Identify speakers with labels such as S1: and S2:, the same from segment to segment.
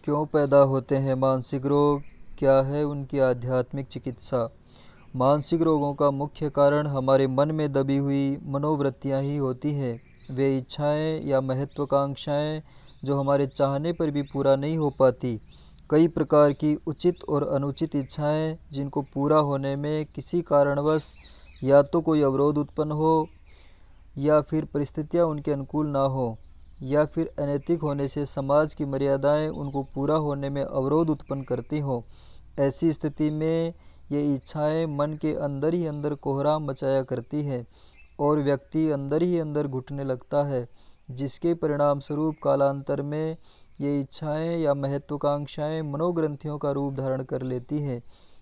S1: क्यों पैदा होते हैं मानसिक रोग? क्या है उनकी आध्यात्मिक चिकित्सा? मानसिक रोगों का मुख्य कारण हमारे मन में दबी हुई मनोवृत्तियां ही होती हैं। वे इच्छाएं या महत्वाकांक्षाएं जो हमारे चाहने पर भी पूरा नहीं हो पाती। कई प्रकार की उचित और अनुचित इच्छाएं जिनको पूरा होने में किसी कारणवश या तो कोई अवरोध उत्पन्न हो या फिर परिस्थितियां उनके अनुकूल ना हो, या फिर अनैतिक होने से समाज की मर्यादाएं उनको पूरा होने में अवरोध उत्पन्न करती हों। ऐसी स्थिति में ये इच्छाएं मन के अंदर ही अंदर कोहराम मचाया करती हैं और व्यक्ति अंदर ही अंदर घुटने लगता है, जिसके परिणाम स्वरूप कालांतर में ये इच्छाएं या महत्वाकांक्षाएं मनोग्रंथियों का रूप धारण कर लेती हैं।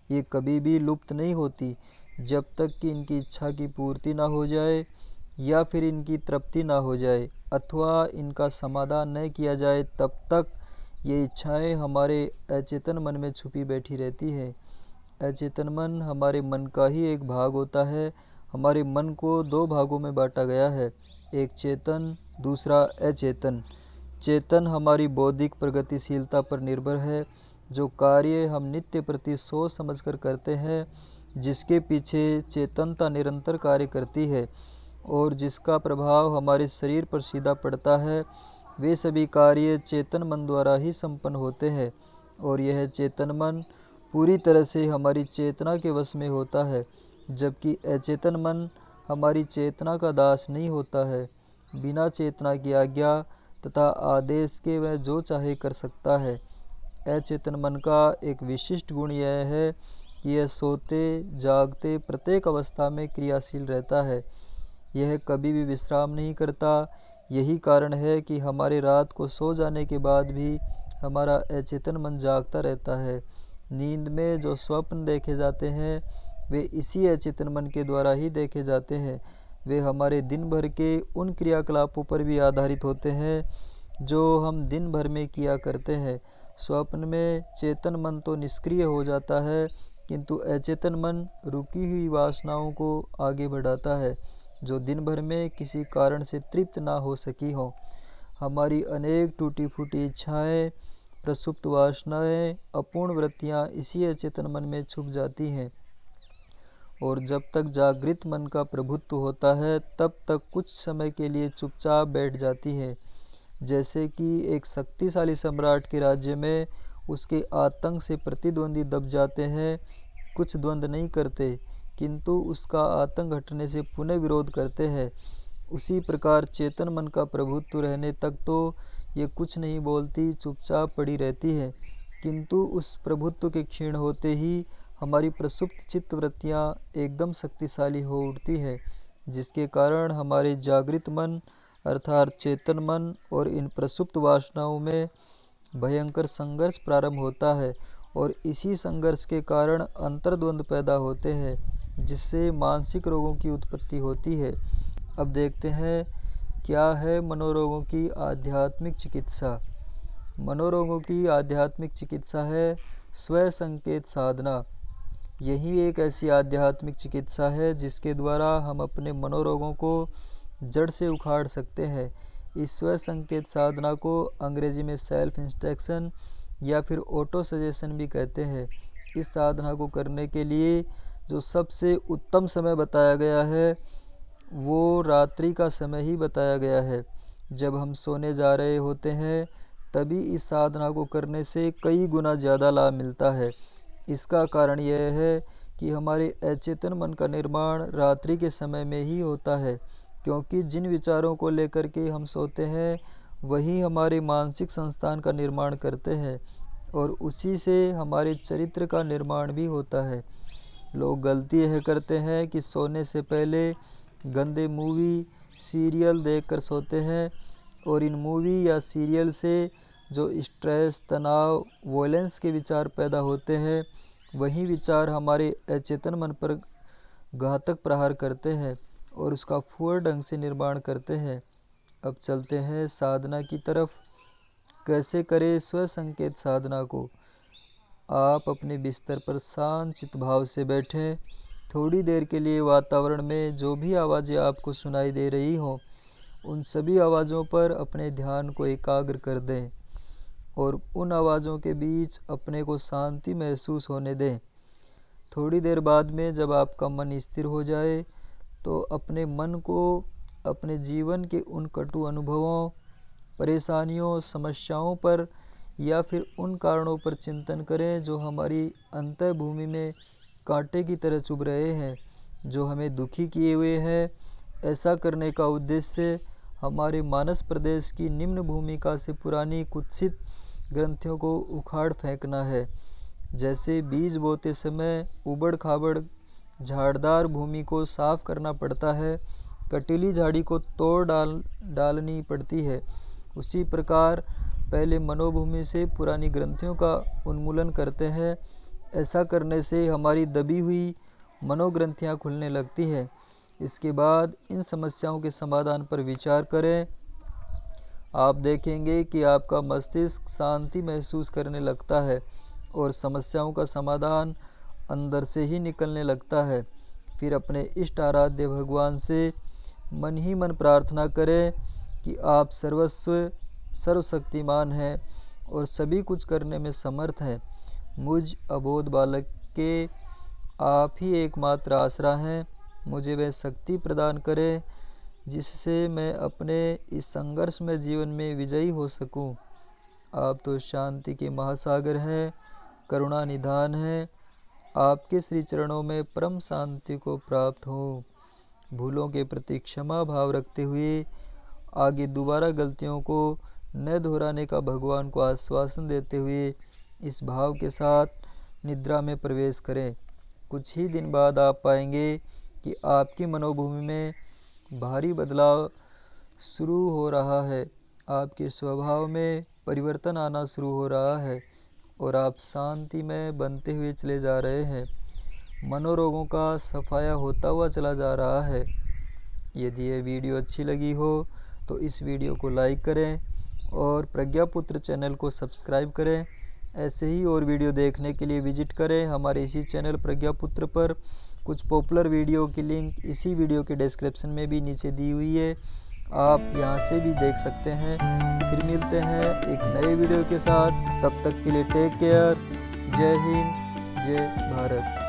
S1: ये कभी भी लुप्त नहीं होती जब तक कि इनकी इच्छा की पूर्ति ना हो जाए या फिर इनकी तृप्ति ना हो जाए अथवा इनका समाधान न किया जाए। तब तक ये इच्छाएं हमारे अचेतन मन में छुपी बैठी रहती है। अचेतन मन हमारे मन का ही एक भाग होता है। हमारे मन को दो भागों में बांटा गया है, एक चेतन, दूसरा अचेतन। चेतन हमारी बौद्धिक प्रगतिशीलता पर निर्भर है, जो कार्य हम नित्य प्रति सोच समझकर करते हैं, जिसके पीछे चेतनता निरंतर कार्य करती है और जिसका प्रभाव हमारे शरीर पर सीधा पड़ता है। वे सभी कार्य चेतन मन द्वारा ही संपन्न होते हैं और यह चेतन मन पूरी तरह से हमारी चेतना के वश में होता है, जबकि अचेतन मन हमारी चेतना का दास नहीं होता है। बिना चेतना की आज्ञा तथा आदेश के वह जो चाहे कर सकता है। अचेतन मन का एक विशिष्ट गुण यह है कि यह सोते जागते प्रत्येक अवस्था में क्रियाशील रहता है। यह कभी भी विश्राम नहीं करता। यही कारण है कि हमारे रात को सो जाने के बाद भी हमारा अचेतन मन जागता रहता है। नींद में जो स्वप्न देखे जाते हैं वे इसी अचेतन मन के द्वारा ही देखे जाते हैं। वे हमारे दिन भर के उन क्रियाकलापों पर भी आधारित होते हैं जो हम दिन भर में किया करते हैं। स्वप्न में चेतन मन तो निष्क्रिय हो जाता है, किंतु अचेतन मन रुकी हुई वासनाओं को आगे बढ़ाता है, जो दिन भर में किसी कारण से तृप्त ना हो सकी हो। हमारी अनेक टूटी फूटी इच्छाएं, प्रसुप्त वासनाएं, अपूर्ण वृत्तियां इसी अचेतन मन में छुप जाती हैं और जब तक जागृत मन का प्रभुत्व होता है तब तक कुछ समय के लिए चुपचाप बैठ जाती है। जैसे कि एक शक्तिशाली सम्राट के राज्य में उसके आतंक से प्रतिद्वंदी दब जाते हैं, कुछ द्वंद्व नहीं करते, किंतु उसका आतंक हटने से पुनः विरोध करते हैं। उसी प्रकार चेतन मन का प्रभुत्व रहने तक तो ये कुछ नहीं बोलती, चुपचाप पड़ी रहती है, किंतु उस प्रभुत्व के क्षीण होते ही हमारी प्रसुप्त चित्त वृत्तियाँ एकदम शक्तिशाली हो उठती है, जिसके कारण हमारे जागृत मन अर्थात चेतन मन और इन प्रसुप्त वासनाओं में भयंकर संघर्ष प्रारंभ होता है और इसी संघर्ष के कारण अंतर्द्वंद पैदा होते हैं, जिससे मानसिक रोगों की उत्पत्ति होती है। अब देखते हैं क्या है मनोरोगों की आध्यात्मिक चिकित्सा। मनोरोगों की आध्यात्मिक चिकित्सा है स्व संकेत साधना। यही एक ऐसी आध्यात्मिक चिकित्सा है जिसके द्वारा हम अपने मनोरोगों को जड़ से उखाड़ सकते हैं। इस स्व संकेत साधना को अंग्रेजी में सेल्फ इंस्ट्रक्शन या फिर ऑटो सजेशन भी कहते हैं। इस साधना को करने के लिए जो सबसे उत्तम समय बताया गया है वो रात्रि का समय ही बताया गया है। जब हम सोने जा रहे होते हैं तभी इस साधना को करने से कई गुना ज़्यादा लाभ मिलता है। इसका कारण यह है कि हमारे अचेतन मन का निर्माण रात्रि के समय में ही होता है, क्योंकि जिन विचारों को लेकर के हम सोते हैं वही हमारे मानसिक संस्थान का निर्माण करते हैं और उसी से हमारे चरित्र का निर्माण भी होता है। लोग गलती यह करते हैं कि सोने से पहले गंदे मूवी सीरियल देखकर सोते हैं और इन मूवी या सीरियल से जो स्ट्रेस, तनाव, वॉयलेंस के विचार पैदा होते हैं वही विचार हमारे अचेतन मन पर घातक प्रहार करते हैं और उसका पूर्ण ढंग से निर्माण करते हैं। अब चलते हैं साधना की तरफ। कैसे करें स्व संकेत साधना को? आप अपने बिस्तर पर शांत चित्त भाव से बैठें। थोड़ी देर के लिए वातावरण में जो भी आवाज़ें आपको सुनाई दे रही हों उन सभी आवाज़ों पर अपने ध्यान को एकाग्र कर दें और उन आवाज़ों के बीच अपने को शांति महसूस होने दें। थोड़ी देर बाद में जब आपका मन स्थिर हो जाए तो अपने मन को अपने जीवन के उन कटु अनुभवों, परेशानियों, समस्याओं पर या फिर उन कारणों पर चिंतन करें जो हमारी अंतर्भूमि में कांटे की तरह चुभ रहे हैं, जो हमें दुखी किए हुए हैं। ऐसा करने का उद्देश्य हमारे मानस प्रदेश की निम्न भूमिका से पुरानी कुत्सित ग्रंथियों को उखाड़ फेंकना है। जैसे बीज बोते समय उबड़ खाबड़ झाड़दार भूमि को साफ करना पड़ता है, कटीली झाड़ी को तोड़ डालनी पड़ती है, उसी प्रकार पहले मनोभूमि से पुरानी ग्रंथियों का उन्मूलन करते हैं। ऐसा करने से हमारी दबी हुई मनोग्रंथियां खुलने लगती है। इसके बाद इन समस्याओं के समाधान पर विचार करें। आप देखेंगे कि आपका मस्तिष्क शांति महसूस करने लगता है और समस्याओं का समाधान अंदर से ही निकलने लगता है। फिर अपने इष्ट आराध्य भगवान से मन ही मन प्रार्थना करें कि आप सर्वशक्तिमान हैं और सभी कुछ करने में समर्थ हैं। मुझ अबोध बालक के आप ही एकमात्र आसरा हैं। मुझे वह शक्ति प्रदान करें जिससे मैं अपने इस संघर्षमय जीवन में विजयी हो सकूं। आप तो शांति के महासागर हैं, करुणा निधान हैं। आपके श्री चरणों में परम शांति को प्राप्त हो। भूलों के प्रति क्षमा भाव रखते हुए आगे दोबारा गलतियों को न दोहराने का भगवान को आश्वासन देते हुए इस भाव के साथ निद्रा में प्रवेश करें। कुछ ही दिन बाद आप पाएंगे कि आपकी मनोभूमि में भारी बदलाव शुरू हो रहा है। आपके स्वभाव में परिवर्तन आना शुरू हो रहा है और आप शांति में बनते हुए चले जा रहे हैं। मनोरोगों का सफाया होता हुआ चला जा रहा है। यदि ये वीडियो अच्छी लगी हो तो इस वीडियो को लाइक करें और प्रज्ञापुत्र चैनल को सब्सक्राइब करें। ऐसे ही और वीडियो देखने के लिए विजिट करें हमारे इसी चैनल प्रज्ञापुत्र पर। कुछ पॉपुलर वीडियो की लिंक इसी वीडियो के डिस्क्रिप्शन में भी नीचे दी हुई है, आप यहाँ से भी देख सकते हैं। फिर मिलते हैं एक नए वीडियो के साथ, तब तक के लिए टेक केयर। जय हिंद, जय भारत।